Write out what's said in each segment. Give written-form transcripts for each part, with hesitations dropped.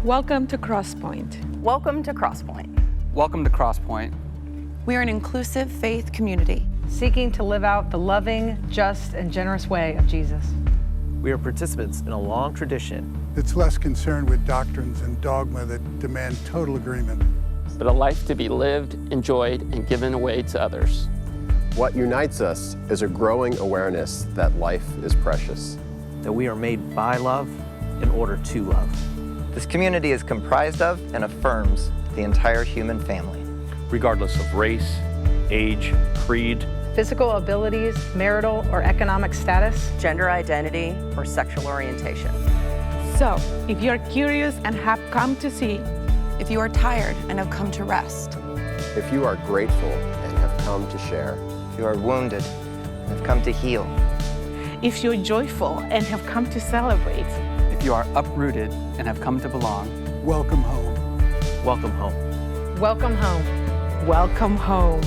Welcome to Crosspointe. Welcome to Crosspointe. Welcome to Crosspointe. We are an inclusive faith community seeking to live out the loving, just, and generous way of Jesus. We are participants in a long tradition that's less concerned with doctrines and dogma that demand total agreement, but a life to be lived, enjoyed, and given away to others. What unites us is a growing awareness that life is precious. That we are made by love in order to love. This community is comprised of and affirms the entire human family. Regardless of race, age, creed, physical abilities, marital or economic status, gender identity, or sexual orientation. So, if you're curious and have come to see, if you are tired and have come to rest, if you are grateful and have come to share, if you are wounded and have come to heal, if you're joyful and have come to celebrate, if you are uprooted and have come to belong, welcome home. Welcome home. Welcome home. Welcome home.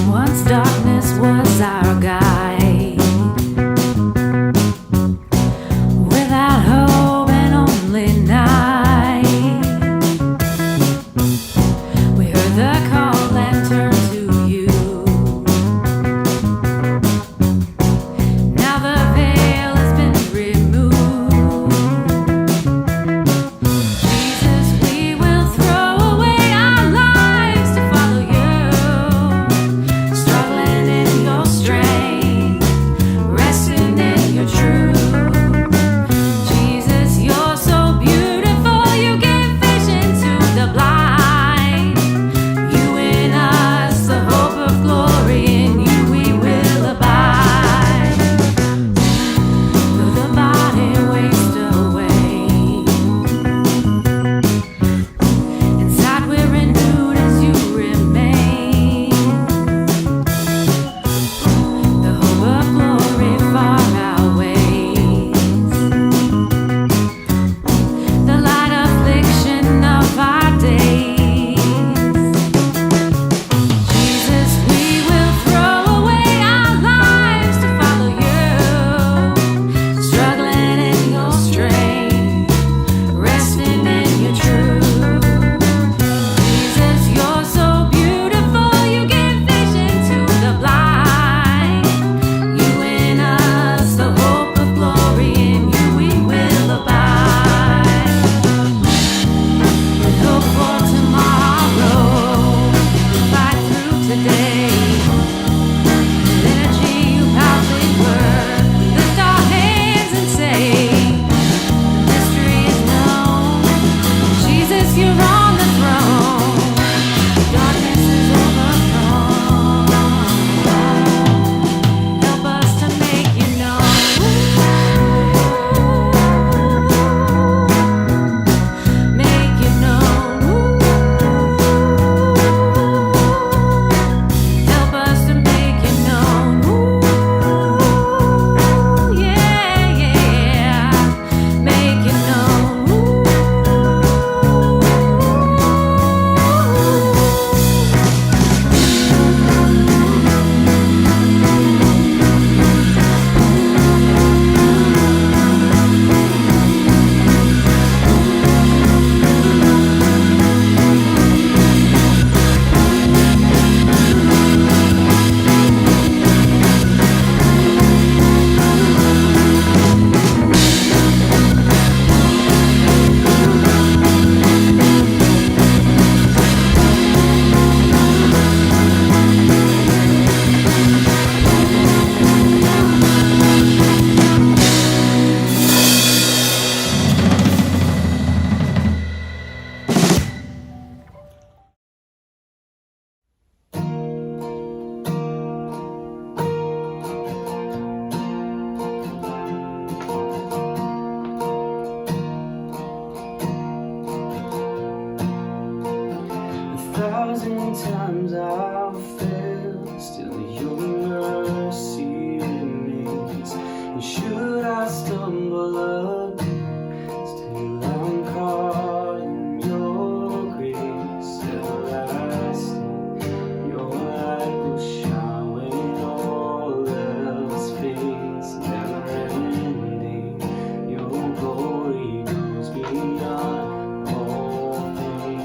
Once done. Sometimes I'll fail, still your mercy remains. And should I stumble again, still I'm caught in your grace everlasting. Your light will shine when all else fades, never ending. Your glory goes beyond all things.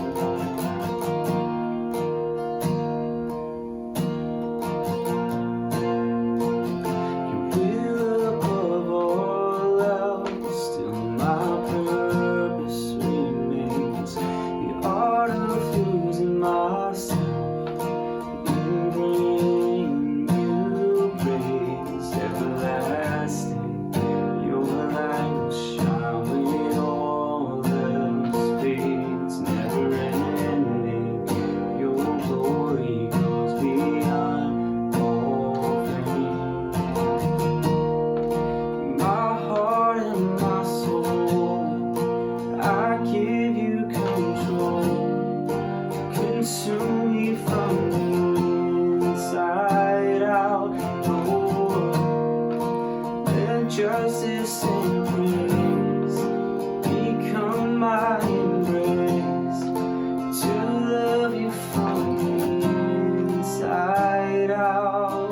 Your will above all else, still my purpose remains. The art of losing myself in bringing you praise everlasting. Your light will shine when all else fades, never ending. Your glory goes beyond all things. My heart and my soul, I give you control. Consume me from the inside out, Lord. Let justice and praise become my embrace, to love you from the inside out.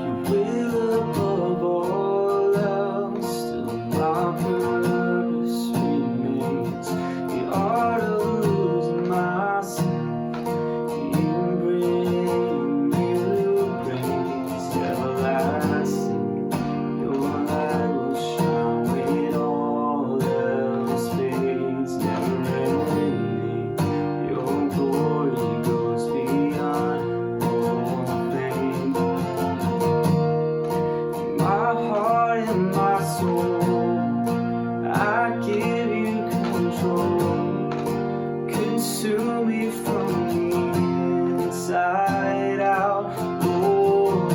Your will above all else, still my purpose remains. The art of losing myself in bringing you praise everlasting. Your light will shine when all else fades, never ending. Your glory goes beyond all things. My heart and my soul, I give you control. Consume me from the inside out, Lord.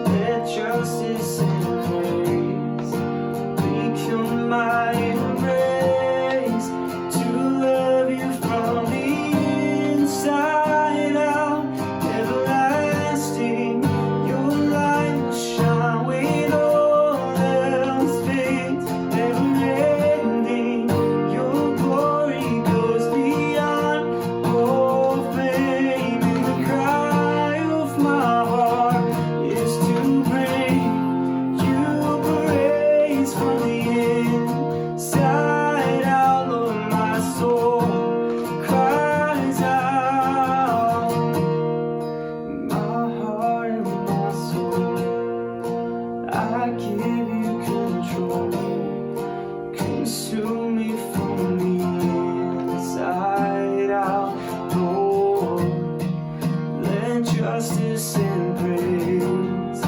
Let justice and praise become my embrace, to love you from the inside out, everlasting. Your light will shine when all else fades, never ending. Your glory goes beyond all fame. And the cry of my heart is to bring you praise from the inside out. Lord, my soul cries out. My heart and my soul, I give you control. Consume me from the inside out, Lord. Let justice and praise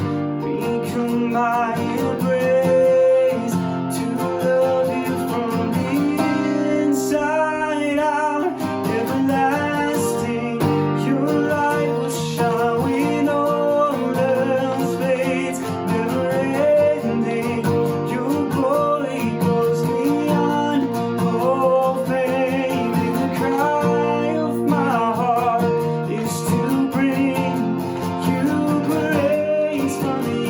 become my embrace, to love you from the inside out, everlasting. Your light will shine when all else fades, never ending. Your glory goes beyond all fame. And the cry of my heart is to bring you praise from the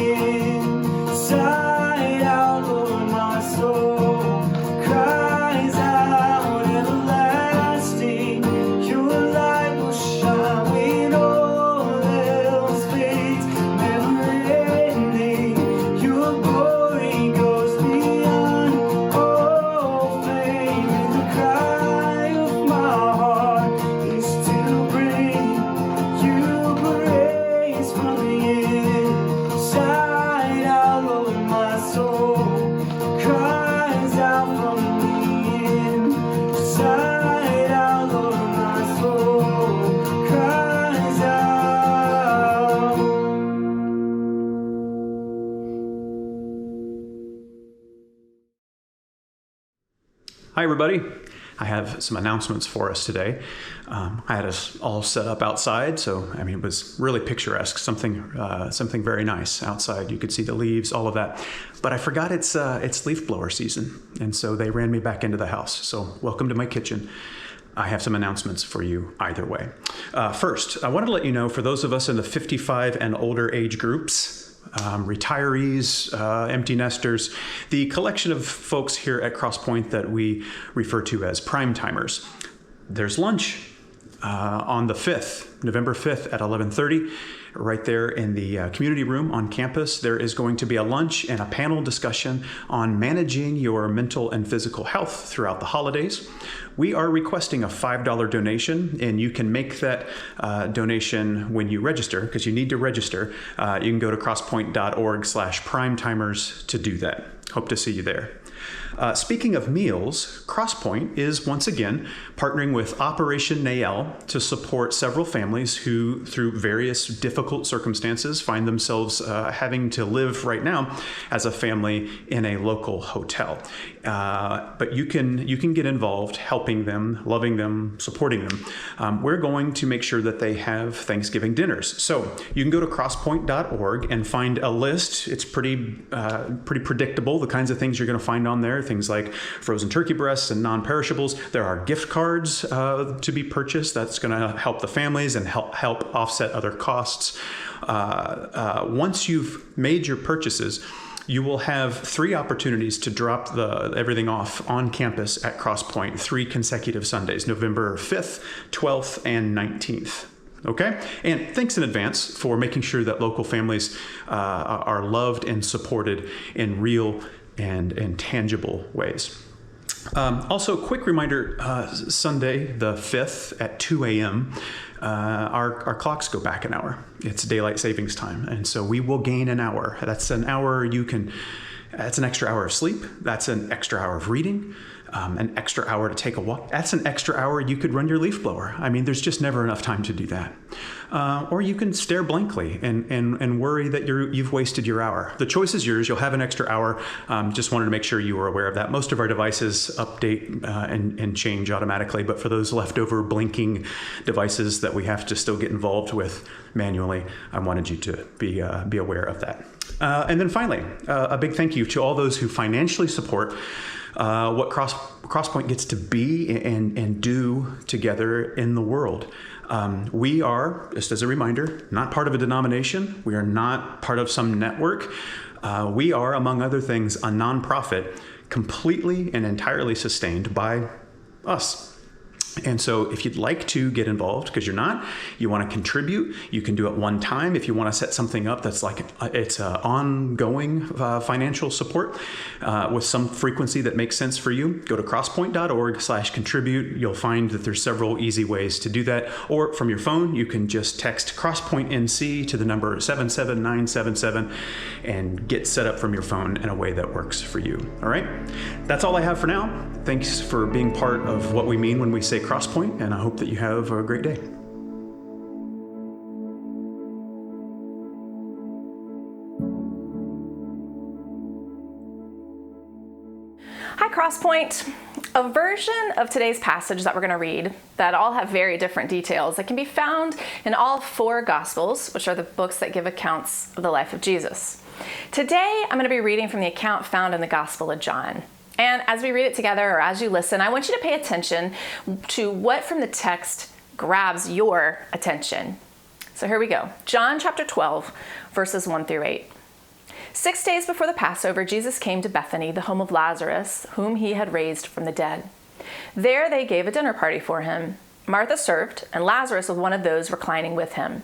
inside out. Lord, my soul cries out, everlasting. Your light will shine when all else fades, never ending. Your glory goes beyond all fame. And the cry of my heart is to bring you praise from the inside out. Lord, my soul cries out from the inside out. Lord, my soul cries out. Hi, everybody. I have some announcements for us today. I had us all set up outside, so it was really picturesque, something very nice outside. You could see the leaves, all of that. But I forgot it's leaf blower season, and so they ran me back into the house. So welcome to my kitchen. I have some announcements for you either way. First, I wanted to let you know, for those of us in the 55 and older age groups, retirees, empty nesters, the collection of folks here at Crosspointe that we refer to as prime timers. There's lunch on the 5th, November 5th at 11:30, right there in the community room on campus. There is going to be a lunch and a panel discussion on managing your mental and physical health throughout the holidays. We are requesting a $5 donation, and you can make that donation when you register, because you need to register. You can go to crosspoint.org/primetimers to do that. Hope to see you there. Speaking of meals, Crosspointe is once again partnering with Operation Nael to support several families who, through various difficult circumstances, find themselves having to live right now as a family in a local hotel. But you can get involved, helping them, loving them, supporting them. We're going to make sure that they have Thanksgiving dinners. So you can go to crosspoint.org and find a list. It's pretty predictable, the kinds of things you're going to find on there. Things like frozen turkey breasts and non-perishables. There are gift cards to be purchased. That's going to help the families and help offset other costs. Once you've made your purchases, you will have 3 opportunities to drop everything off on campus at Crosspointe, 3 consecutive Sundays, November 5th, 12th, and 19th. Okay? And thanks in advance for making sure that local families are loved and supported in real and tangible ways. Also, quick reminder, Sunday the 5th at 2 a.m., our clocks go back an hour. It's daylight savings time, and so we will gain an hour. That's an hour that's an extra hour of sleep. That's an extra hour of reading. An extra hour to take a walk. That's an extra hour you could run your leaf blower. There's just never enough time to do that. Or you can stare blankly and worry that you've wasted your hour. The choice is yours. You'll have an extra hour. Just wanted to make sure you were aware of that. Most of our devices update and change automatically, but for those leftover blinking devices that we have to still get involved with manually, I wanted you to be aware of that. And then finally, a big thank you to all those who financially support what Crosspointe gets to be and do together in the world. We are, just as a reminder, not part of a denomination. We are not part of some network. We are, among other things, a nonprofit completely and entirely sustained by us. And so if you'd like to get involved, because you're not, you want to contribute, you can do it one time. If you want to set something up that's like it's ongoing financial support with some frequency that makes sense for you, go to crosspoint.org/contribute. You'll find that there's several easy ways to do that. Or from your phone, you can just text crosspointenc to the number 77977 and get set up from your phone in a way that works for you. All right? That's all I have for now. Thanks for being part of what we mean when we say Crosspointe, and I hope that you have a great day. Hi, Crosspointe. A version of today's passage that we're going to read that all have very different details that can be found in all 4 Gospels, which are the books that give accounts of the life of Jesus. Today, I'm going to be reading from the account found in the Gospel of John. And as we read it together, or as you listen, I want you to pay attention to what from the text grabs your attention. So here we go. John chapter 12, verses 1 through 8. 6 days before the Passover, Jesus came to Bethany, the home of Lazarus, whom he had raised from the dead. There they gave a dinner party for him. Martha served, and Lazarus was one of those reclining with him.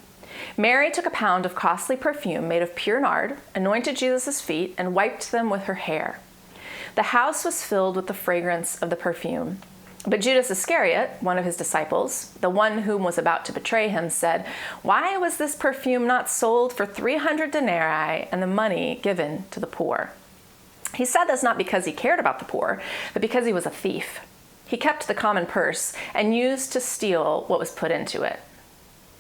Mary took a pound of costly perfume made of pure nard, anointed Jesus' feet, and wiped them with her hair. The house was filled with the fragrance of the perfume. But Judas Iscariot, one of his disciples, the one whom was about to betray him, said, "Why was this perfume not sold for 300 denarii and the money given to the poor?" He said this not because he cared about the poor, but because he was a thief. He kept the common purse and used to steal what was put into it.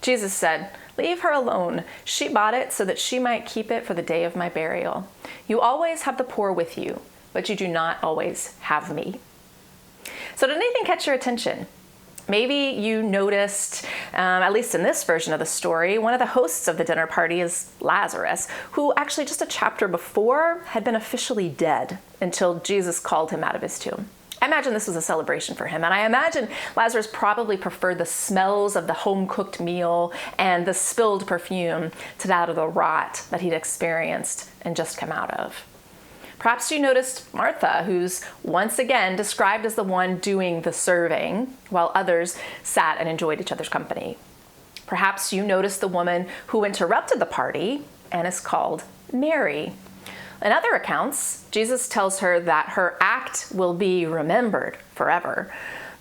Jesus said, "Leave her alone. She bought it so that she might keep it for the day of my burial. You always have the poor with you, but you do not always have me." So did anything catch your attention? Maybe you noticed, at least in this version of the story, one of the hosts of the dinner party is Lazarus, who actually just a chapter before had been officially dead until Jesus called him out of his tomb. I imagine this was a celebration for him, and I imagine Lazarus probably preferred the smells of the home-cooked meal and the spilled perfume to that of the rot that he'd experienced and just come out of. Perhaps you noticed Martha, who's once again described as the one doing the serving, while others sat and enjoyed each other's company. Perhaps you noticed the woman who interrupted the party and is called Mary. In other accounts, Jesus tells her that her act will be remembered forever.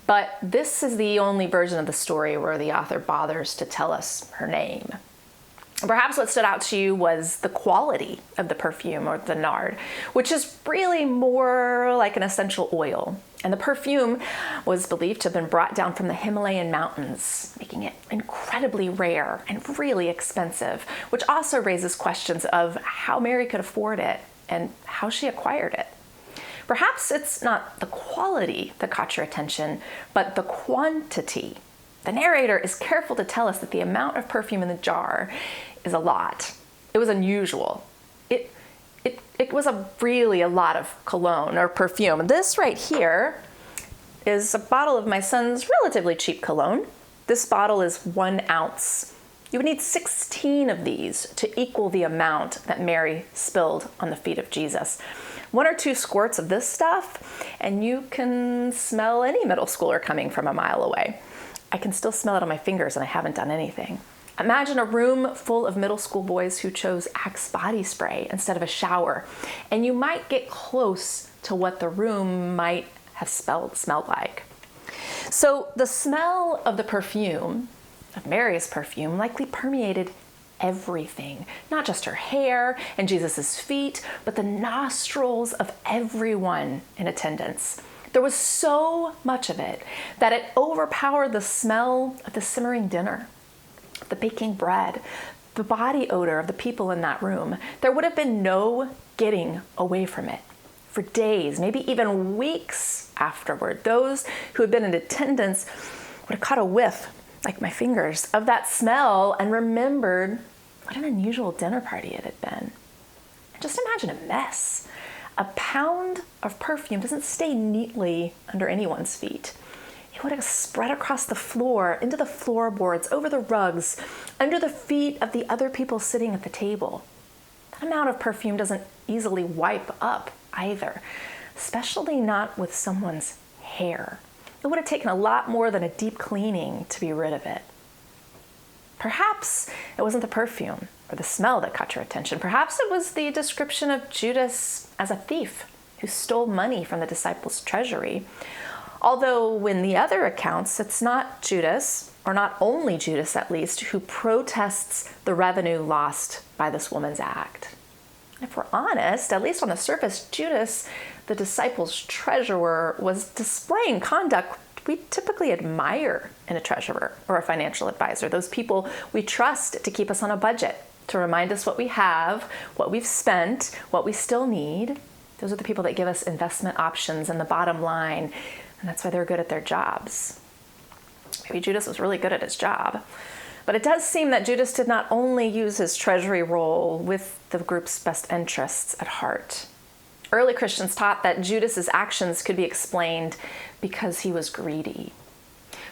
But this is the only version of the story where the author bothers to tell us her name. Perhaps what stood out to you was the quality of the perfume, or the nard, which is really more like an essential oil. And the perfume was believed to have been brought down from the Himalayan mountains, making it incredibly rare and really expensive, which also raises questions of how Mary could afford it and how she acquired it. Perhaps it's not the quality that caught your attention, but the quantity. The narrator is careful to tell us that the amount of perfume in the jar is a lot. It was unusual. It was really a lot of cologne or perfume. This right here is a bottle of my son's relatively cheap cologne. This bottle is 1 ounce. You would need 16 of these to equal the amount that Mary spilled on the feet of Jesus. 1 or 2 squirts of this stuff, and you can smell any middle schooler coming from a mile away. I can still smell it on my fingers, and I haven't done anything. Imagine a room full of middle school boys who chose Axe body spray instead of a shower, and you might get close to what the room might have smelled like. So the smell of the perfume, of Mary's perfume, likely permeated everything, not just her hair and Jesus's feet, but the nostrils of everyone in attendance. There was so much of it that it overpowered the smell of the simmering dinner, the baking bread, the body odor of the people in that room. There would have been no getting away from it. For days, maybe even weeks afterward, those who had been in attendance would have caught a whiff, like my fingers, of that smell and remembered what an unusual dinner party it had been. And just imagine a mess. A pound of perfume doesn't stay neatly under anyone's feet. It would have spread across the floor, into the floorboards, over the rugs, under the feet of the other people sitting at the table. That amount of perfume doesn't easily wipe up either, especially not with someone's hair. It would have taken a lot more than a deep cleaning to be rid of it. Perhaps it wasn't the perfume or the smell that caught your attention. Perhaps it was the description of Judas as a thief who stole money from the disciples' treasury. Although in the other accounts, it's not Judas, or not only Judas at least, who protests the revenue lost by this woman's act. If we're honest, at least on the surface, Judas, the disciples' treasurer, was displaying conduct we typically admire in a treasurer or a financial advisor. Those people we trust to keep us on a budget, to remind us what we have, what we've spent, what we still need. Those are the people that give us investment options and the bottom line, and that's why they're good at their jobs. Maybe Judas was really good at his job. But it does seem that Judas did not only use his treasury role with the group's best interests at heart. Early Christians taught that Judas's actions could be explained because he was greedy.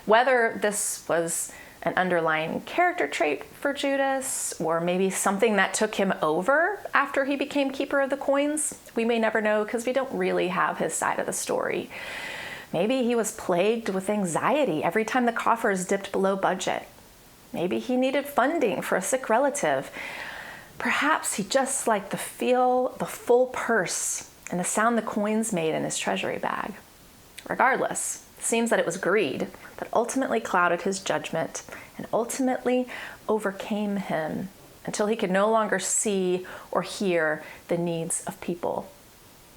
Whether this was an underlying character trait for Judas, or maybe something that took him over after he became keeper of the coins, we may never know because we don't really have his side of the story. Maybe he was plagued with anxiety every time the coffers dipped below budget. Maybe he needed funding for a sick relative. Perhaps he just liked the feel, the full purse, and the sound the coins made in his treasury bag. Regardless, it seems that it was greed that ultimately clouded his judgment and ultimately overcame him until he could no longer see or hear the needs of people.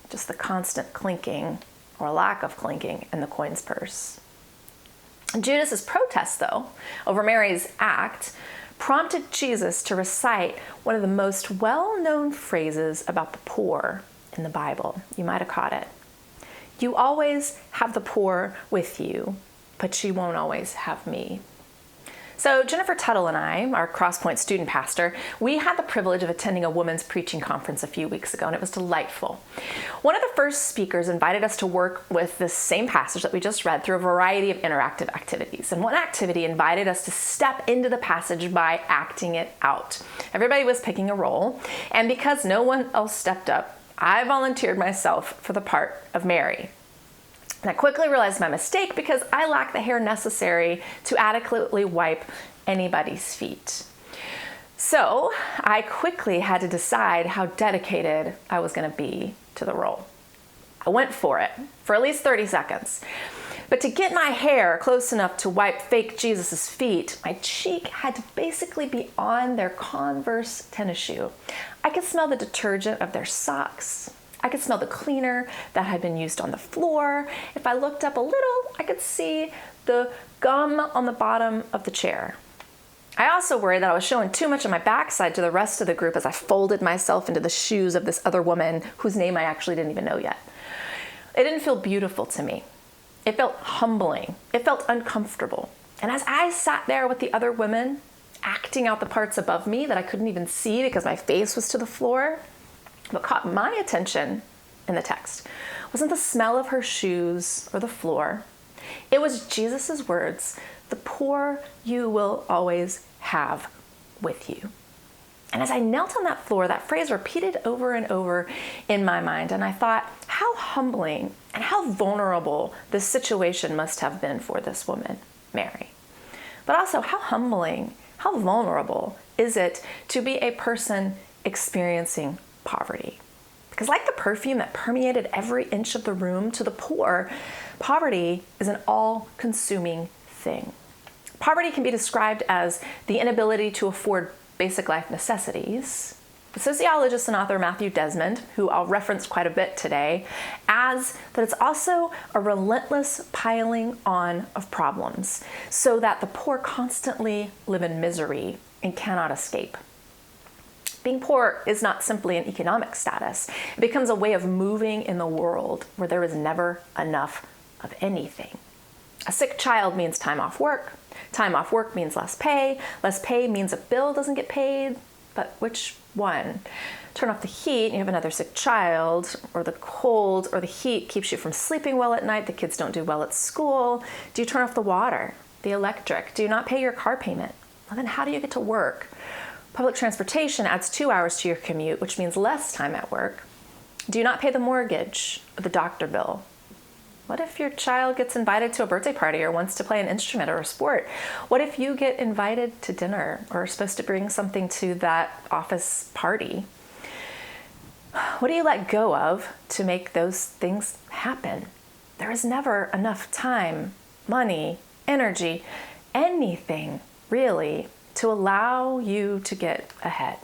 Just the constant clinking or lack of clinking in the coin's purse. Judas's protest, though, over Mary's act prompted Jesus to recite one of the most well-known phrases about the poor in the Bible. You might have caught it. You always have the poor with you, but you won't always have me. So Jennifer Tuttle and I, our Crosspointe student pastor, we had the privilege of attending a women's preaching conference a few weeks ago, and it was delightful. One of the first speakers invited us to work with this same passage that we just read through a variety of interactive activities. And one activity invited us to step into the passage by acting it out. Everybody was picking a role, and because no one else stepped up, I volunteered myself for the part of Mary. And I quickly realized my mistake because I lacked the hair necessary to adequately wipe anybody's feet. So I quickly had to decide how dedicated I was going to be to the role. I went for it for at least 30 seconds. But to get my hair close enough to wipe fake Jesus's feet, my cheek had to basically be on their Converse tennis shoe. I could smell the detergent of their socks. I could smell the cleaner that had been used on the floor. If I looked up a little, I could see the gum on the bottom of the chair. I also worried that I was showing too much of my backside to the rest of the group as I folded myself into the shoes of this other woman whose name I actually didn't even know yet. It didn't feel beautiful to me. It felt humbling. It felt uncomfortable. And as I sat there with the other women, acting out the parts above me that I couldn't even see because my face was to the floor, what caught my attention in the text wasn't the smell of her shoes or the floor. It was Jesus's words, "The poor you will always have with you." And as I knelt on that floor, that phrase repeated over and over in my mind. And I thought, how humbling and how vulnerable this situation must have been for this woman, Mary. But also, how humbling, how vulnerable is it to be a person experiencing poverty? Because like the perfume that permeated every inch of the room, to the poor, poverty is an all-consuming thing. Poverty can be described as the inability to afford basic life necessities. The sociologist and author Matthew Desmond, who I'll reference quite a bit today, adds that it's also a relentless piling on of problems so that the poor constantly live in misery and cannot escape. Being poor is not simply an economic status. It becomes a way of moving in the world where there is never enough of anything. A sick child means time off work. Time off work means less pay. Less pay means a bill doesn't get paid. But which one? Turn off the heat and you have another sick child, or the cold or the heat keeps you from sleeping well at night. The kids don't do well at school. Do you turn off the water, the electric? Do you not pay your car payment? Well, then how do you get to work? Public transportation adds 2 hours to your commute, which means less time at work. Do you not pay the mortgage or the doctor bill? What if your child gets invited to a birthday party or wants to play an instrument or a sport? What if you get invited to dinner or are supposed to bring something to that office party? What do you let go of to make those things happen? There is never enough time, money, energy, anything really to allow you to get ahead.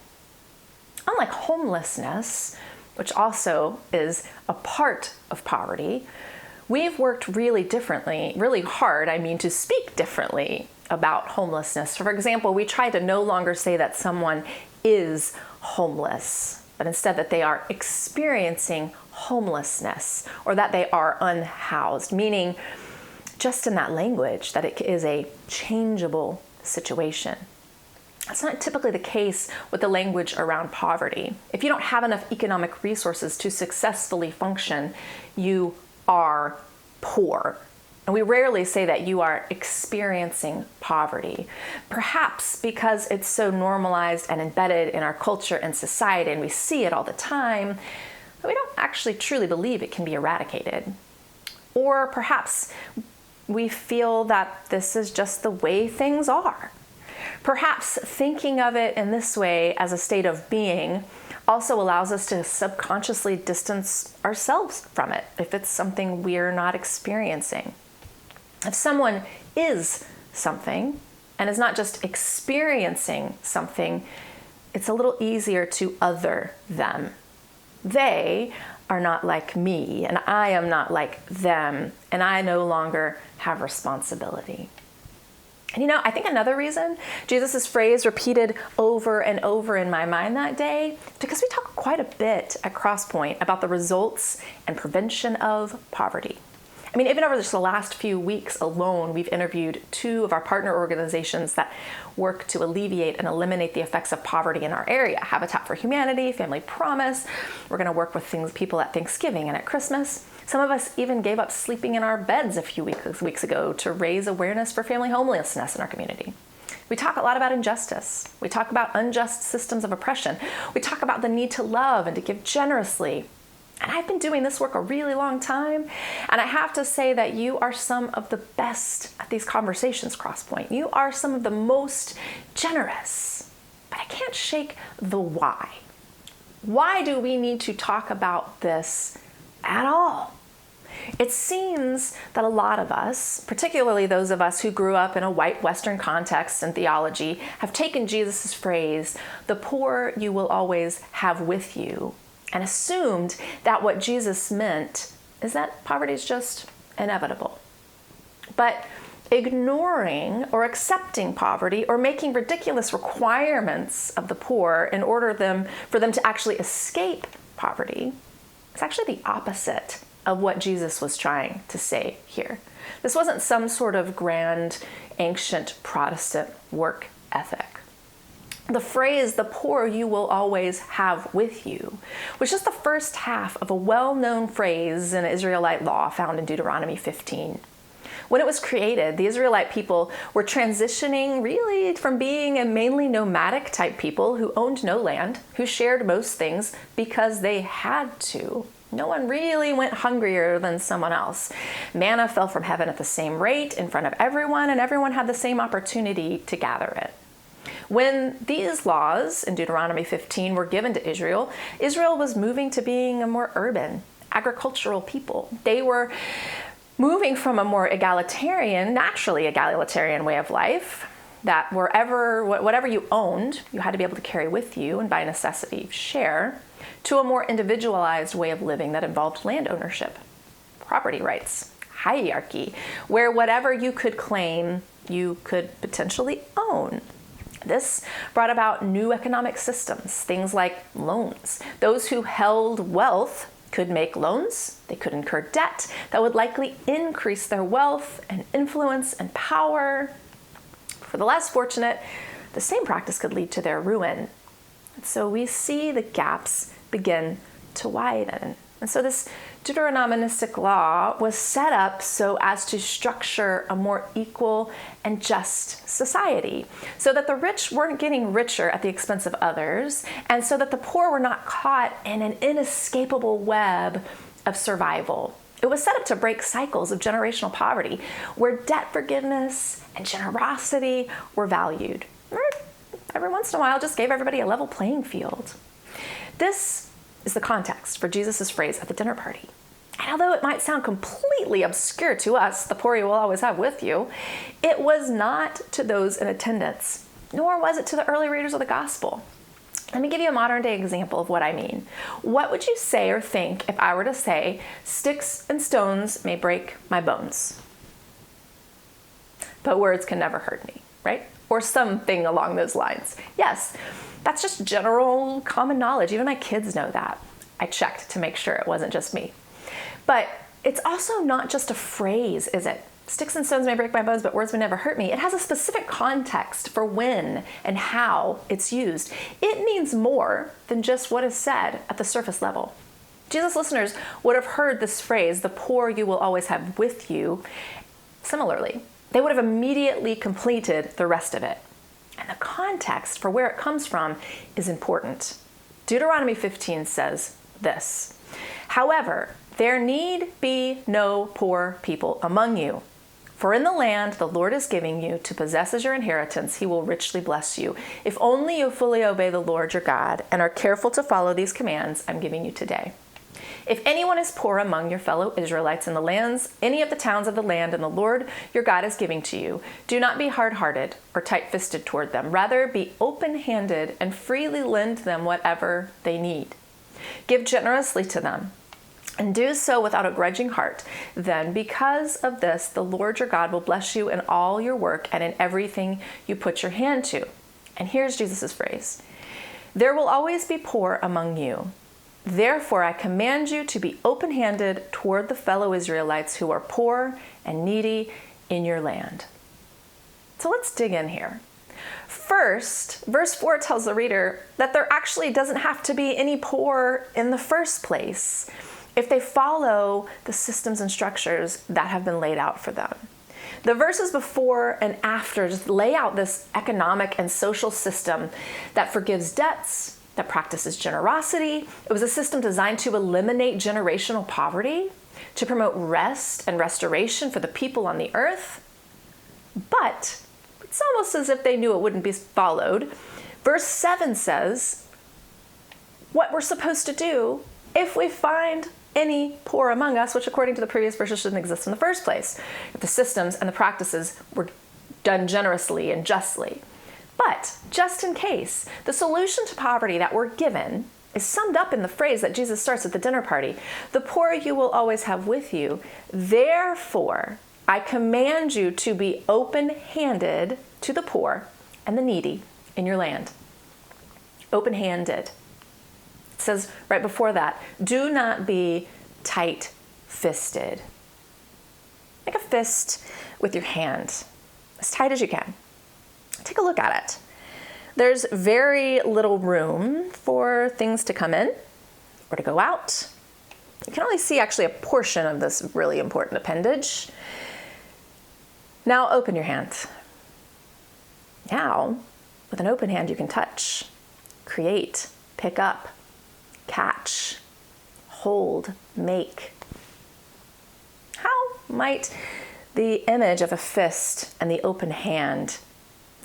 Unlike homelessness, which also is a part of poverty, we've worked really hard to speak differently about homelessness. For example, we try to no longer say that someone is homeless, but instead that they are experiencing homelessness or that they are unhoused, meaning just in that language that it is a changeable situation. That's not typically the case with the language around poverty. If you don't have enough economic resources to successfully function, you are poor. And we rarely say that you are experiencing poverty, perhaps because it's so normalized and embedded in our culture and society, and we see it all the time, that we don't actually truly believe it can be eradicated. Or perhaps we feel that this is just the way things are. Perhaps thinking of it in this way as a state of being also allows us to subconsciously distance ourselves from it if it's something we're not experiencing. If someone is something and is not just experiencing something, it's a little easier to other them. They are not like me, and I am not like them, and I no longer have responsibility. And I think another reason Jesus' phrase repeated over and over in my mind that day is because we talk quite a bit at Crosspointe about the results and prevention of poverty. I mean, even over just the last few weeks alone, we've interviewed 2 of our partner organizations that work to alleviate and eliminate the effects of poverty in our area. Habitat for Humanity, Family Promise. We're going to work with people at Thanksgiving and at Christmas. Some of us even gave up sleeping in our beds a few weeks ago to raise awareness for family homelessness in our community. We talk a lot about injustice. We talk about unjust systems of oppression. We talk about the need to love and to give generously. And I've been doing this work a really long time, and I have to say that you are some of the best at these conversations, Crosspointe. You are some of the most generous, but I can't shake the why. Why do we need to talk about this at all? It seems that a lot of us, particularly those of us who grew up in a white Western context and theology, have taken Jesus' phrase, "the poor you will always have with you," and assumed that what Jesus meant is that poverty is just inevitable. But ignoring or accepting poverty or making ridiculous requirements of the poor in order for them to actually escape poverty is actually the opposite of what Jesus was trying to say here. This wasn't some sort of grand, ancient Protestant work ethic. The phrase, "the poor you will always have with you," was just the first half of a well-known phrase in Israelite law found in Deuteronomy 15. When it was created, the Israelite people were transitioning really from being a mainly nomadic type people who owned no land, who shared most things because they had to. No one really went hungrier than someone else. Manna fell from heaven at the same rate in front of everyone, and everyone had the same opportunity to gather it. When these laws in Deuteronomy 15 were given to Israel, Israel was moving to being a more urban, agricultural people. They were moving from a more egalitarian, naturally egalitarian way of life, that whatever you owned, you had to be able to carry with you and by necessity share, to a more individualized way of living that involved land ownership, property rights, hierarchy, where whatever you could claim, you could potentially own. This brought about new economic systems, things like loans. Those who held wealth could make loans, they could incur debt that would likely increase their wealth and influence and power. For the less fortunate, the same practice could lead to their ruin. And so we see the gaps begin to widen. And so this Deuteronomistic law was set up so as to structure a more equal and just society, so that the rich weren't getting richer at the expense of others, and so that the poor were not caught in an inescapable web of survival. It was set up to break cycles of generational poverty, where debt forgiveness and generosity were valued. Every once in a while, just gave everybody a level playing field. This is the context for Jesus' phrase at the dinner party. And although it might sound completely obscure to us, "the poor you will always have with you," it was not to those in attendance, nor was it to the early readers of the gospel. Let me give you a modern day example of what I mean. What would you say or think if I were to say, "Sticks and stones may break my bones, but words can never hurt me," right? Or something along those lines. Yes, that's just general common knowledge. Even my kids know that. I checked to make sure it wasn't just me. But it's also not just a phrase, is it? "Sticks and stones may break my bones, but words may never hurt me." It has a specific context for when and how it's used. It means more than just what is said at the surface level. Jesus' listeners would have heard this phrase, "the poor you will always have with you," similarly. They would have immediately completed the rest of it. And the context for where it comes from is important. Deuteronomy 15 says this, "However, there need be no poor people among you. For in the land the Lord is giving you to possess as your inheritance, he will richly bless you, if only you fully obey the Lord your God and are careful to follow these commands I'm giving you today. If anyone is poor among your fellow Israelites in the lands, any of the towns of the land and the Lord your God is giving to you, do not be hard-hearted or tight-fisted toward them. Rather, be open-handed and freely lend them whatever they need. Give generously to them, and do so without a grudging heart. Then because of this, the Lord your God will bless you in all your work and in everything you put your hand to. And here's Jesus' phrase. There will always be poor among you. Therefore, I command you to be open-handed toward the fellow Israelites who are poor and needy in your land. So let's dig in here. First, verse 4 tells the reader that there actually doesn't have to be any poor in the first place if they follow the systems and structures that have been laid out for them. The verses before and after just lay out this economic and social system that forgives debts, that practices generosity. It was a system designed to eliminate generational poverty, to promote rest and restoration for the people on the earth. But it's almost as if they knew it wouldn't be followed. Verse 7 says what we're supposed to do if we find any poor among us, which according to the previous verses shouldn't exist in the first place, if the systems and the practices were done generously and justly. But just in case, the solution to poverty that we're given is summed up in the phrase that Jesus starts at the dinner party. The poor you will always have with you. Therefore, I command you to be open-handed to the poor and the needy in your land. Open-handed. It says right before that, do not be tight-fisted. Make a fist with your hand, as tight as you can. Take a look at it. There's very little room for things to come in or to go out. You can only see actually a portion of this really important appendage. Now open your hand. Now, with an open hand, you can touch, create, pick up, catch, hold, make. How might the image of a fist and the open hand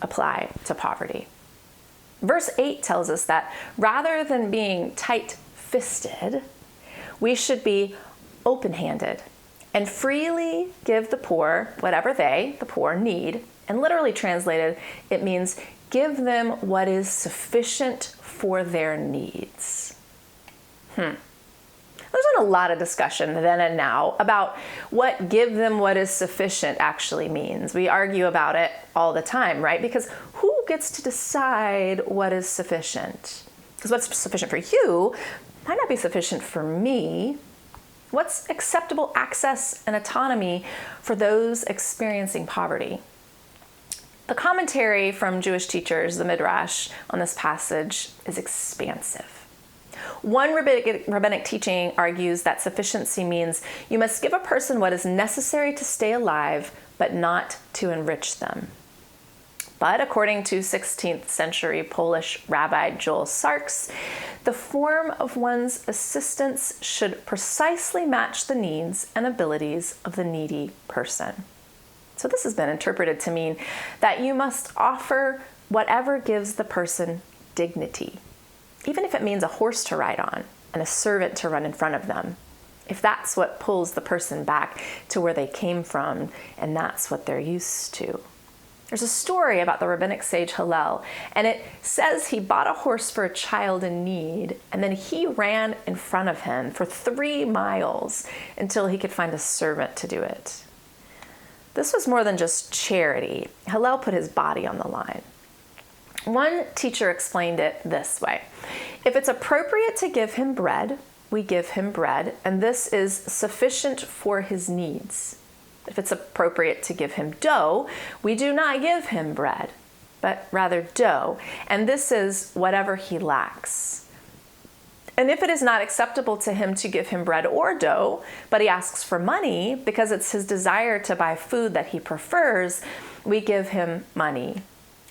apply to poverty? Verse 8 tells us that rather than being tight-fisted, we should be open-handed and freely give the poor whatever they, the poor, need. And literally translated, it means give them what is sufficient for their needs. There's been a lot of discussion then and now about what give them what is sufficient actually means. We argue about it all the time, right? Because who gets to decide what is sufficient? Because what's sufficient for you might not be sufficient for me. What's acceptable access and autonomy for those experiencing poverty? The commentary from Jewish teachers, the Midrash, on this passage is expansive. One rabbinic teaching argues that sufficiency means you must give a person what is necessary to stay alive, but not to enrich them. But according to 16th century Polish Rabbi Joel Sarks, the form of one's assistance should precisely match the needs and abilities of the needy person. So this has been interpreted to mean that you must offer whatever gives the person dignity, even if it means a horse to ride on and a servant to run in front of them, if that's what pulls the person back to where they came from and that's what they're used to. There's a story about the rabbinic sage Hillel, and it says he bought a horse for a child in need, and then he ran in front of him for 3 miles until he could find a servant to do it. This was more than just charity. Hillel put his body on the line. One teacher explained it this way. If it's appropriate to give him bread, we give him bread, and this is sufficient for his needs. If it's appropriate to give him dough, we do not give him bread, but rather dough, and this is whatever he lacks. And if it is not acceptable to him to give him bread or dough, but he asks for money because it's his desire to buy food that he prefers, we give him money.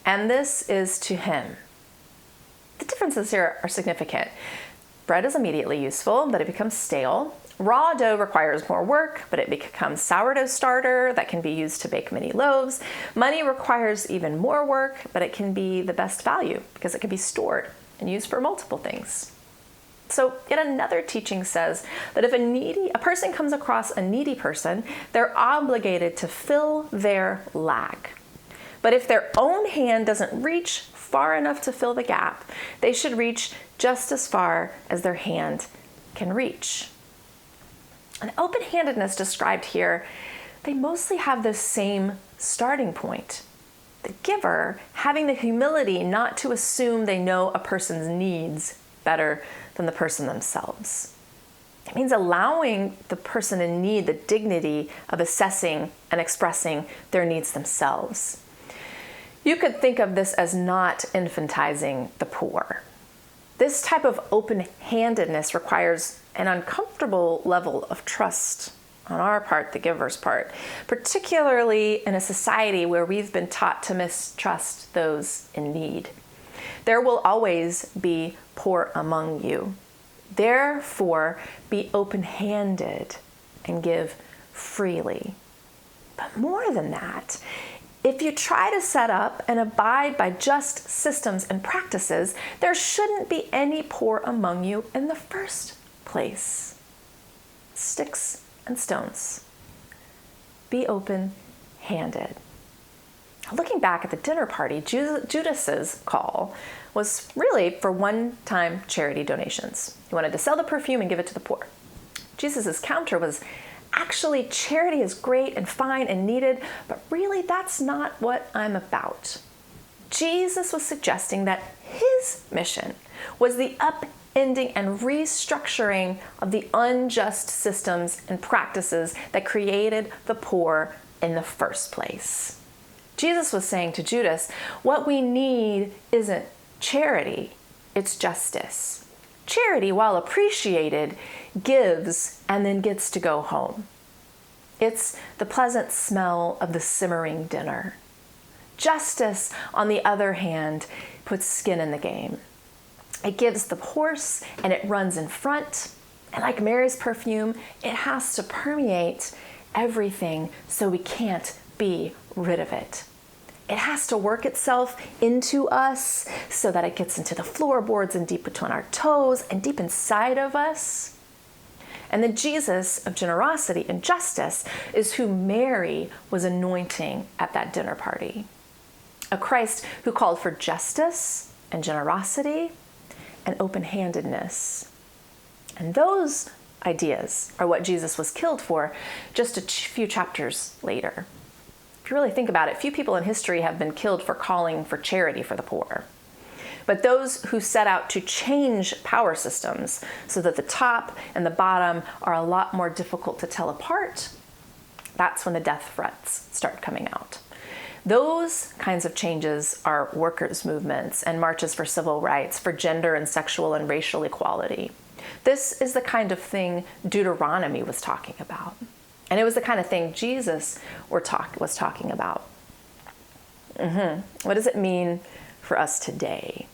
And this is to him. The differences here are significant. Bread is immediately useful, but it becomes stale. Raw dough requires more work, but it becomes sourdough starter that can be used to bake many loaves. Money requires even more work, but it can be the best value because it can be stored and used for multiple things. So yet another teaching says that if a person comes across a needy person, they're obligated to fill their lack. But if their own hand doesn't reach far enough to fill the gap, they should reach just as far as their hand can reach. And open-handedness described here, they mostly have the same starting point. The giver having the humility not to assume they know a person's needs better than the person themselves. It means allowing the person in need the dignity of assessing and expressing their needs themselves. You could think of this as not infantizing the poor. This type of open-handedness requires an uncomfortable level of trust on our part, the giver's part, particularly in a society where we've been taught to mistrust those in need. There will always be poor among you. Therefore, be open-handed and give freely. But more than that, if you try to set up and abide by just systems and practices, there shouldn't be any poor among you in the first place. Sticks and stones. Be open-handed. Looking back at the dinner party, Judas's call was really for one-time charity donations. He wanted to sell the perfume and give it to the poor. Jesus's counter was, actually, charity is great and fine and needed, but really that's not what I'm about. Jesus was suggesting that his mission was the upending and restructuring of the unjust systems and practices that created the poor in the first place. Jesus was saying to Judas, what we need isn't charity, it's justice. Charity, while appreciated, gives and then gets to go home. It's the pleasant smell of the simmering dinner. Justice, on the other hand, puts skin in the game. It gives the horse and it runs in front. And like Mary's perfume, it has to permeate everything so we can't be rid of it. It has to work itself into us so that it gets into the floorboards and deep between our toes and deep inside of us. And the Jesus of generosity and justice is who Mary was anointing at that dinner party. A Christ who called for justice and generosity and open-handedness. And those ideas are what Jesus was killed for just a few chapters later. If you really think about it, few people in history have been killed for calling for charity for the poor. But those who set out to change power systems so that the top and the bottom are a lot more difficult to tell apart, that's when the death threats start coming out. Those kinds of changes are workers' movements and marches for civil rights, for gender and sexual and racial equality. This is the kind of thing Deuteronomy was talking about. And it was the kind of thing Jesus was talking about. What does it mean for us today?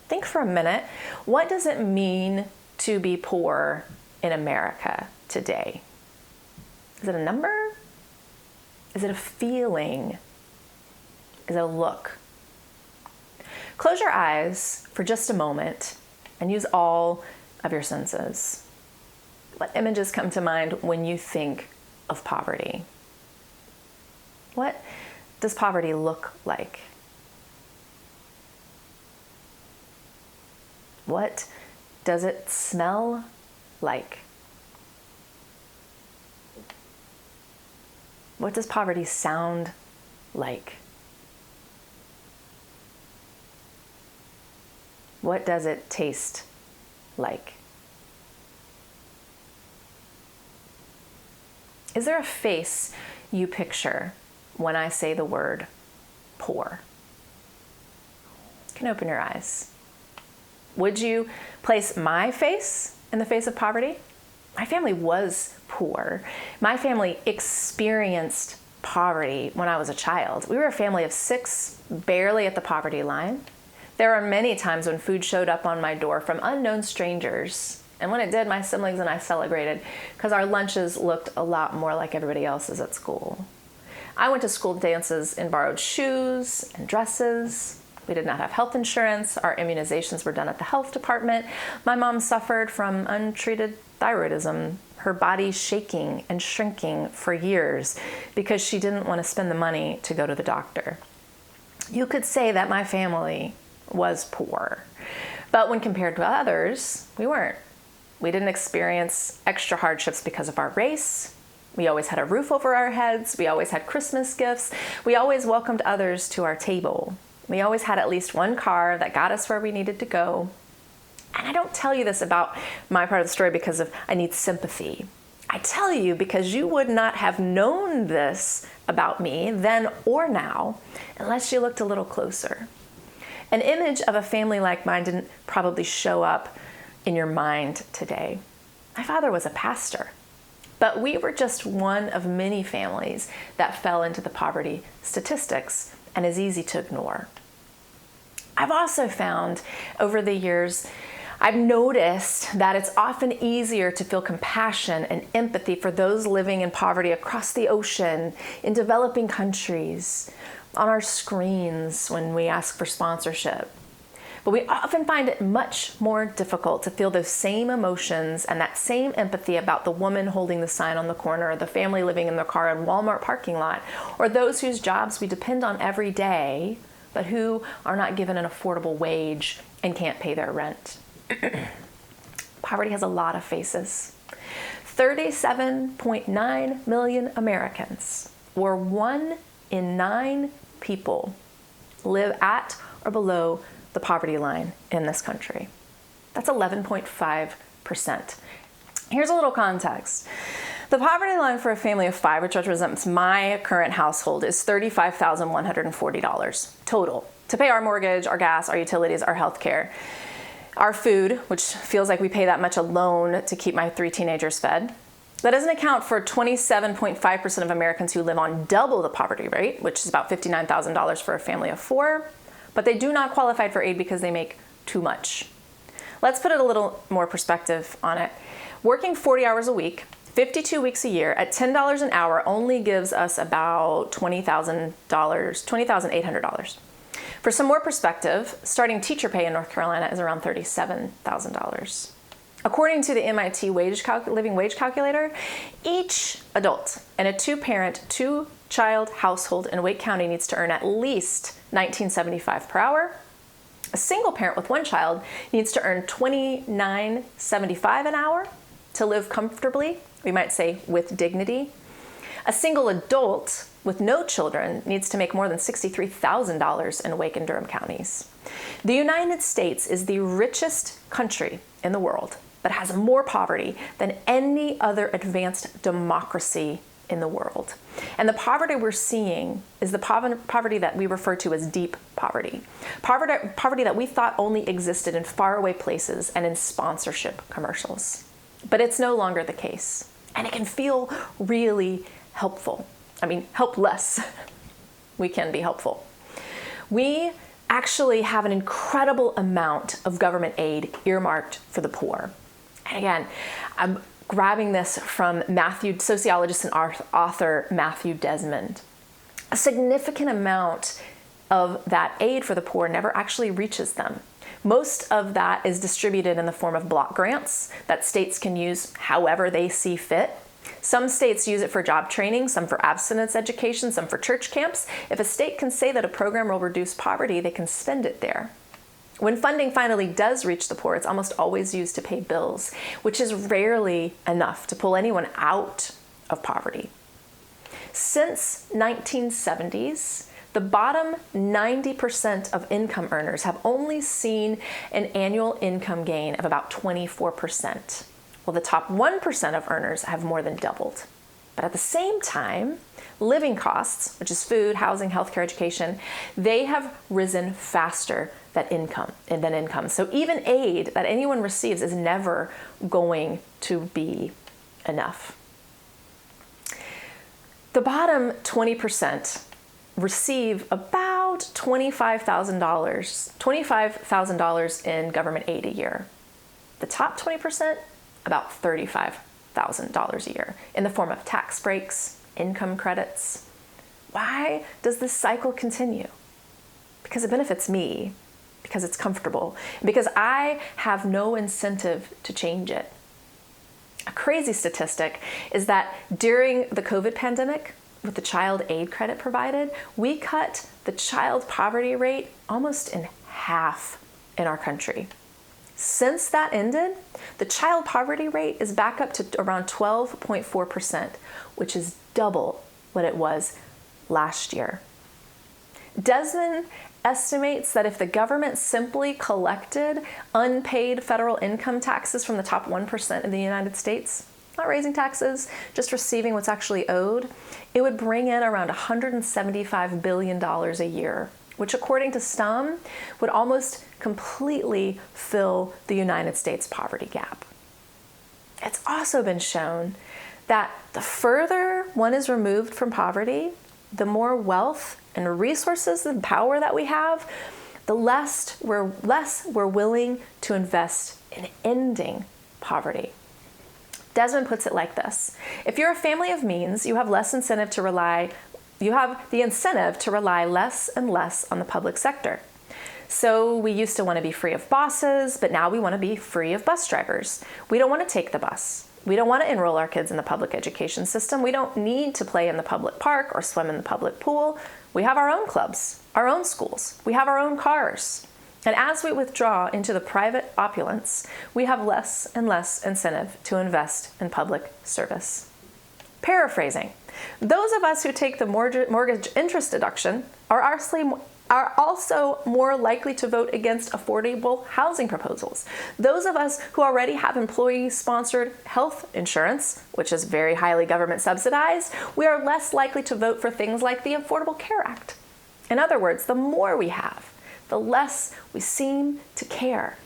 Think for a minute. What does it mean to be poor in America today? Is it a number? Is it a feeling? Is it a look? Close your eyes for just a moment and use all of your senses. What images come to mind when you think of poverty? What does poverty look like? What does it smell like? What does poverty sound like? What does it taste like? Is there a face you picture when I say the word poor? You can open your eyes. Would you place my face in the face of poverty? My family was poor. My family experienced poverty when I was a child. We were a family of 6, barely at the poverty line. There are many times when food showed up on my door from unknown strangers. And when it did, my siblings and I celebrated because our lunches looked a lot more like everybody else's at school. I went to school dances in borrowed shoes and dresses. We did not have health insurance. Our immunizations were done at the health department. My mom suffered from untreated thyroidism, her body shaking and shrinking for years because she didn't want to spend the money to go to the doctor. You could say that my family was poor, but when compared to others, we weren't. We didn't experience extra hardships because of our race. We always had a roof over our heads. We always had Christmas gifts. We always welcomed others to our table. We always had at least one car that got us where we needed to go. And I don't tell you this about my part of the story because I need sympathy. I tell you because you would not have known this about me then or now unless you looked a little closer. An image of a family like mine didn't probably show up in your mind today. My father was a pastor, but we were just one of many families that fell into the poverty statistics and is easy to ignore. I've also found over the years, I've noticed that it's often easier to feel compassion and empathy for those living in poverty across the ocean, in developing countries, on our screens when we ask for sponsorship. But we often find it much more difficult to feel those same emotions and that same empathy about the woman holding the sign on the corner, or the family living in their car in Walmart parking lot, or those whose jobs we depend on every day, but who are not given an affordable wage and can't pay their rent. Poverty has a lot of faces. 37.9 million Americans, or 1 in 9 people, live at or below the poverty line in this country. That's 11.5%. Here's a little context. The poverty line for a family of 5, which represents my current household, is $35,140 total to pay our mortgage, our gas, our utilities, our health care. Our food, which feels like we pay that much alone to keep my 3 teenagers fed. That doesn't account for 27.5% of Americans who live on double the poverty rate, which is about $59,000 for a family of 4, but they do not qualify for aid because they make too much. Let's put it a little more perspective on it. Working 40 hours a week, 52 weeks a year at $10 an hour only gives us about $20,800. For some more perspective, starting teacher pay in North Carolina is around $37,000. According to the MIT living wage calculator, each adult in a 2-parent, 2-child household in Wake County needs to earn at least $19.75 per hour. A single parent with 1 child needs to earn $29.75 an hour to live comfortably, we might say with dignity. A single adult with no children needs to make more than $63,000 in Wake and Durham counties. The United States is the richest country in the world, but has more poverty than any other advanced democracy in the world. And the poverty we're seeing is the poverty that we refer to as deep poverty. Poverty that we thought only existed in faraway places and in sponsorship commercials. But it's no longer the case. And it can feel really helpless. We can be helpful. We actually have an incredible amount of government aid earmarked for the poor. And again, I'm grabbing this from sociologist and author Matthew Desmond. A significant amount of that aid for the poor never actually reaches them. Most of that is distributed in the form of block grants that states can use however they see fit. Some states use it for job training, some for abstinence education, some for church camps. If a state can say that a program will reduce poverty, they can spend it there. When funding finally does reach the poor, it's almost always used to pay bills, which is rarely enough to pull anyone out of poverty. Since 1970s, the bottom 90% of income earners have only seen an annual income gain of about 24%. Well, the top 1% of earners have more than doubled. But at the same time, living costs, which is food, housing, healthcare, education, they have risen faster than income. So even aid that anyone receives is never going to be enough. The bottom 20% receive about $25,000 in government aid a year. The top 20%, about $35,000 a year in the form of tax breaks, income credits. Why does this cycle continue? Because it benefits me, because it's comfortable, because I have no incentive to change it. A crazy statistic is that during the COVID pandemic, with the child aid credit provided, we cut the child poverty rate almost in half in our country. Since that ended, the child poverty rate is back up to around 12.4%, which is double what it was last year. Desmond estimates that if the government simply collected unpaid federal income taxes from the top 1% in the United States, not raising taxes, just receiving what's actually owed, it would bring in around $175 billion a year, which according to some would almost completely fill the United States poverty gap. It's also been shown that the further one is removed from poverty, the more wealth and resources and power that we have, the less we're willing to invest in ending poverty. Desmond puts it like this: if you're a family of means, you have the incentive to rely less and less on the public sector. So we used to want to be free of bosses, but now we want to be free of bus drivers. We don't want to take the bus. We don't want to enroll our kids in the public education system. We don't need to play in the public park or swim in the public pool. We have our own clubs, our own schools. We have our own cars. And as we withdraw into the private opulence, we have less and less incentive to invest in public service. Paraphrasing, those of us who take the mortgage interest deduction are also more likely to vote against affordable housing proposals. Those of us who already have employee-sponsored health insurance, which is very highly government subsidized, we are less likely to vote for things like the Affordable Care Act. In other words, the more we have, the less we seem to care.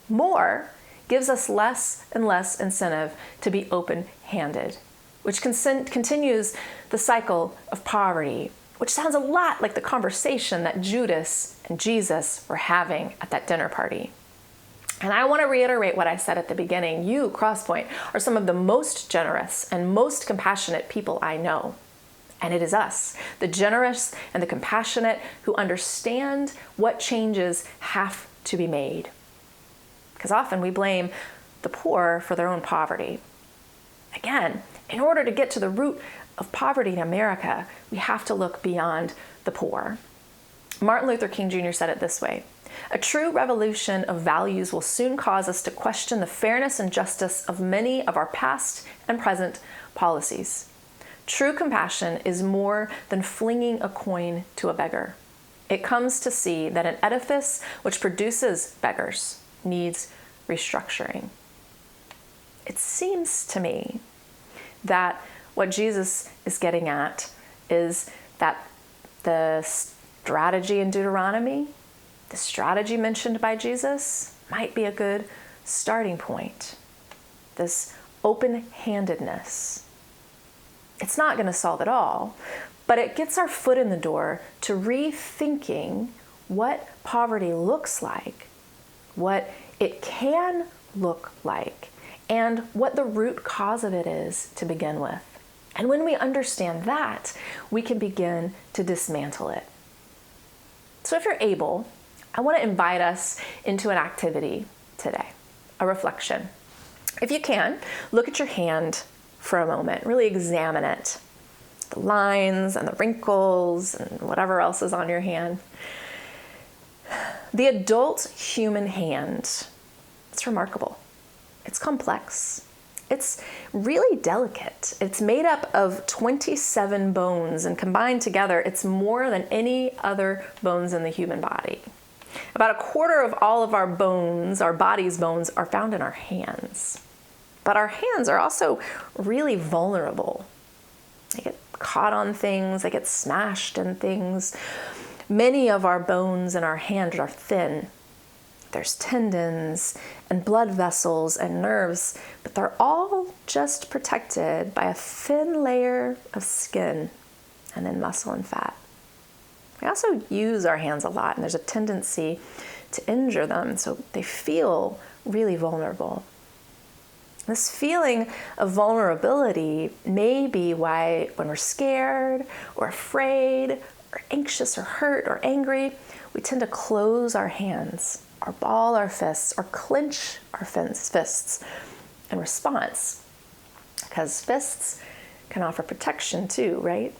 More gives us less and less incentive to be open-handed, which continues the cycle of poverty, which sounds a lot like the conversation that Judas and Jesus were having at that dinner party. And I want to reiterate what I said at the beginning. You, Crosspointe, are some of the most generous and most compassionate people I know. And it is us, the generous and the compassionate, who understand what changes have to be made. Because often we blame the poor for their own poverty. Again, in order to get to the root of poverty in America, we have to look beyond the poor. Martin Luther King Jr. said it this way: a true revolution of values will soon cause us to question the fairness and justice of many of our past and present policies. True compassion is more than flinging a coin to a beggar. It comes to see that an edifice which produces beggars needs restructuring. It seems to me that what Jesus is getting at is that the strategy in Deuteronomy, the strategy mentioned by Jesus, might be a good starting point. This open-handedness. It's not going to solve it all, but it gets our foot in the door to rethinking what poverty looks like, what it can look like, and what the root cause of it is to begin with. And when we understand that, we can begin to dismantle it. So if you're able, I want to invite us into an activity today, a reflection. If you can, look at your hand for a moment, really examine it. The lines and the wrinkles and whatever else is on your hand. The adult human hand, it's remarkable. It's complex. It's really delicate. It's made up of 27 bones, and combined together, it's more than any other bones in the human body. About a quarter of all of our bones, our body's bones, are found in our hands. But our hands are also really vulnerable. They get caught on things, they get smashed in things. Many of our bones in our hand are thin. There's tendons and blood vessels and nerves, but they're all just protected by a thin layer of skin and then muscle and fat. We also use our hands a lot, and there's a tendency to injure them, so they feel really vulnerable. This feeling of vulnerability may be why when we're scared or afraid or anxious or hurt or angry, we tend to close our hands or ball our fists or clench our fists in response. Because fists can offer protection too, right?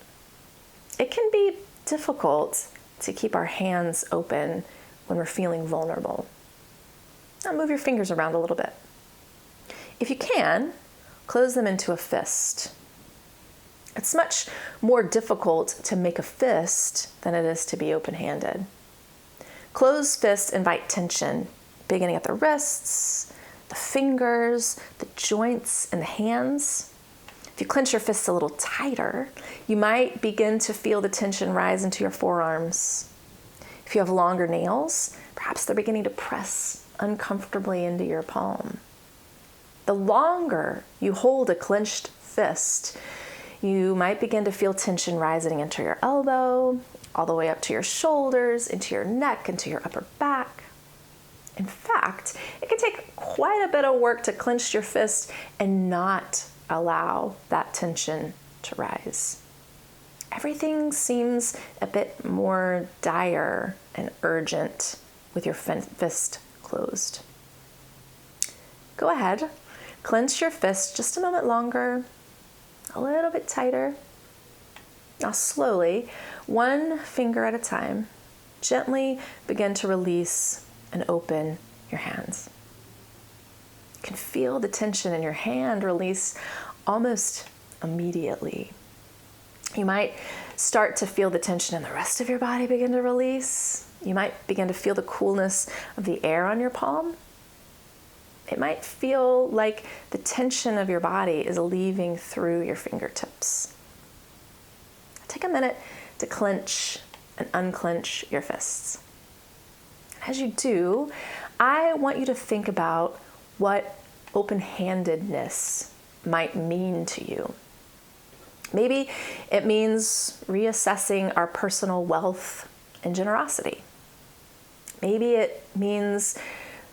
It can be difficult to keep our hands open when we're feeling vulnerable. Now move your fingers around a little bit. If you can, close them into a fist. It's much more difficult to make a fist than it is to be open-handed. Closed fists invite tension, beginning at the wrists, the fingers, the joints, and the hands. If you clench your fists a little tighter, you might begin to feel the tension rise into your forearms. If you have longer nails, perhaps they're beginning to press uncomfortably into your palm. The longer you hold a clenched fist, you might begin to feel tension rising into your elbow, all the way up to your shoulders, into your neck, into your upper back. In fact, it can take quite a bit of work to clench your fist and not allow that tension to rise. Everything seems a bit more dire and urgent with your fist closed. Go ahead, clench your fist just a moment longer, a little bit tighter. Now slowly, one finger at a time, gently begin to release and open your hands. You can feel the tension in your hand release almost immediately. You might start to feel the tension in the rest of your body begin to release. You might begin to feel the coolness of the air on your palm. It might feel like the tension of your body is leaving through your fingertips. Take a minute to clench and unclench your fists. As you do, I want you to think about what open-handedness might mean to you. Maybe it means reassessing our personal wealth and generosity. Maybe it means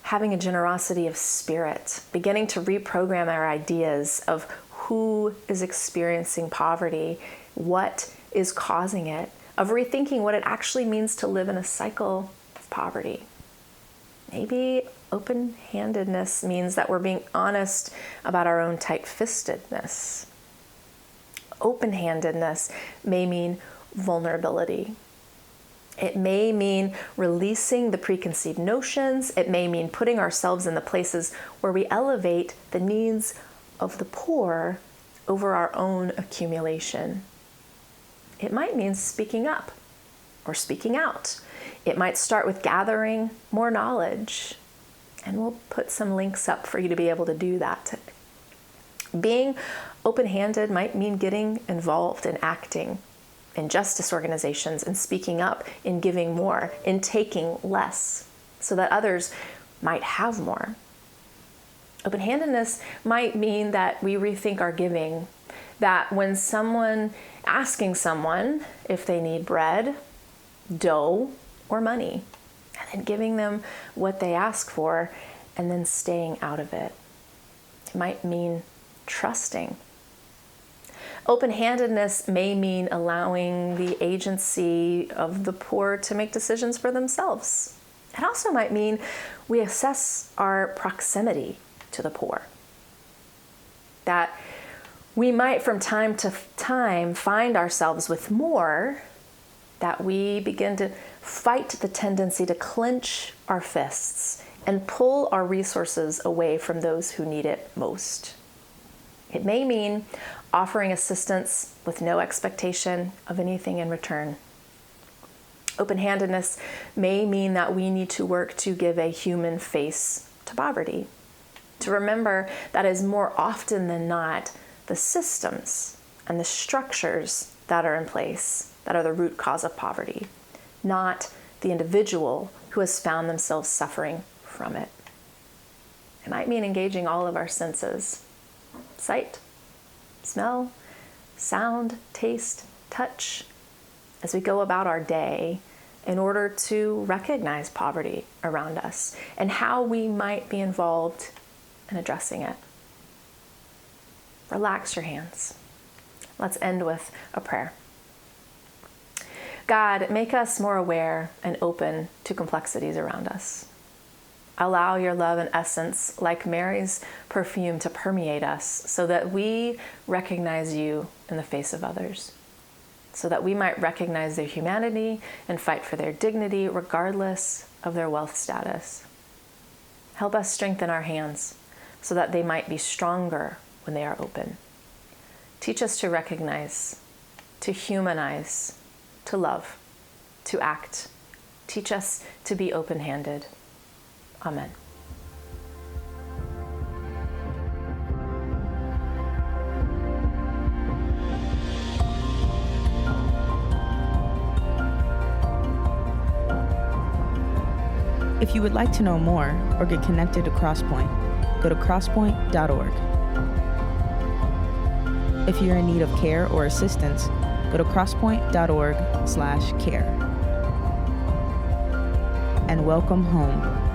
having a generosity of spirit, beginning to reprogram our ideas of who is experiencing poverty, what is causing it, of rethinking what it actually means to live in a cycle of poverty. Maybe open-handedness means that we're being honest about our own tight-fistedness. Open-handedness may mean vulnerability. It may mean releasing the preconceived notions. It may mean putting ourselves in the places where we elevate the needs of the poor over our own accumulation. It might mean speaking up or speaking out. It might start with gathering more knowledge, and we'll put some links up for you to be able to do that. Being open-handed might mean getting involved in acting in justice organizations and speaking up in giving more, in taking less, so that others might have more. Open-handedness might mean that we rethink our giving, that when asking someone if they need bread, dough, or money, and then giving them what they ask for and then staying out of it. It might mean trusting. Open-handedness may mean allowing the agency of the poor to make decisions for themselves. It also might mean we assess our proximity to the poor. That we might from time to time find ourselves with more, that we begin to fight the tendency to clench our fists and pull our resources away from those who need it most. It may mean offering assistance with no expectation of anything in return. Open-handedness may mean that we need to work to give a human face to poverty, to remember that is more often than not the systems and the structures that are in place that are the root cause of poverty, not the individual who has found themselves suffering from it. It might mean engaging all of our senses: sight, smell, sound, taste, touch, as we go about our day in order to recognize poverty around us and how we might be involved in addressing it. Relax your hands. Let's end with a prayer. God, make us more aware and open to complexities around us. Allow your love and essence, like Mary's perfume, to permeate us so that we recognize you in the face of others, so that we might recognize their humanity and fight for their dignity regardless of their wealth status. Help us strengthen our hands so that they might be stronger when they are open. Teach us to recognize, to humanize, to love, to act. Teach us to be open-handed. Amen. If you would like to know more or get connected to Crosspointe, go to crosspointenc.org. If you're in need of care or assistance, go to crosspointe.org/care. And welcome home.